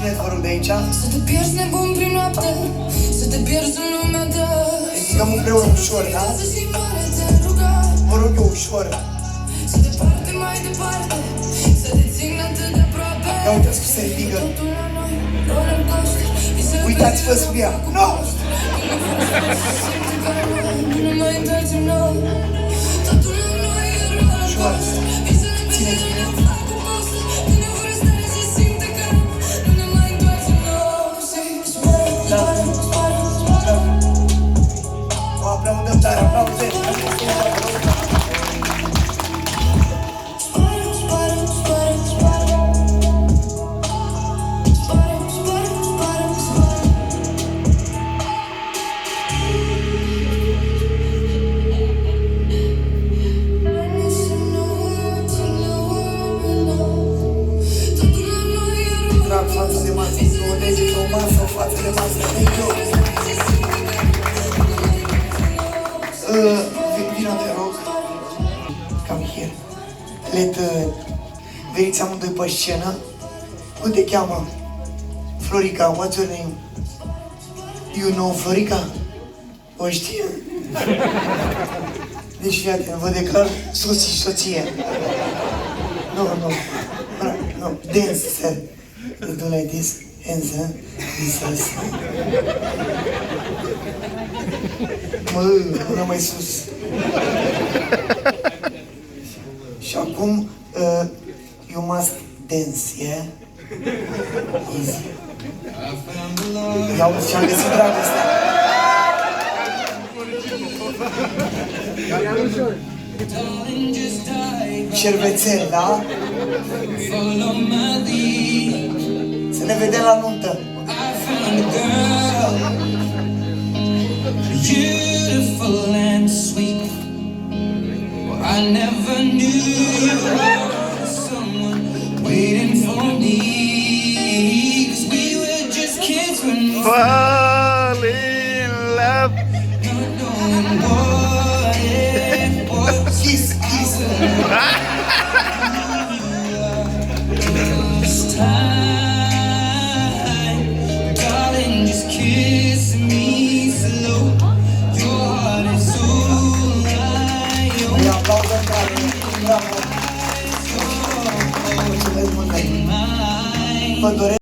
țineți, vă rog, de aici. Să te pierzi nebun prin noapte, să te pierzi în lumea ta. Ridicăm împreună ușor, da? Vă rog eu, ușor. Să te parte mai departe, să te țin atât de aproape. Ia uitați cum se ridică. Uitați-vă sub ea. Nu! Ușor. Țineți bine. O aplaudăm tare, aplauze. Trag fața de masă, două degete, o masă, o față de masă, thank you. Vino, te rog. Come here. Veniți amândoi pe scenă. Cum te cheamă? Florica, what's your name? You know Florica? O știe? Deci fii atent, vă declar soț și soție. No. Dance, sir. You do like this, hands, this. Până mai sus. Și acum, you must dance, yeah? Easy. Ia uite ce-am găsit dragostea. Șervețel, da? Să ne vedem la nuntă. Beautiful and sweet. I never knew there was someone waiting for me. 'Cause we were just kids when we Fall in love. not knowing what it was. Kiss. This time, darling, just kiss me slow. Your heart is all I own. Îi aplaudăm tare. Bravo. Mulțumesc mult. Vă doresc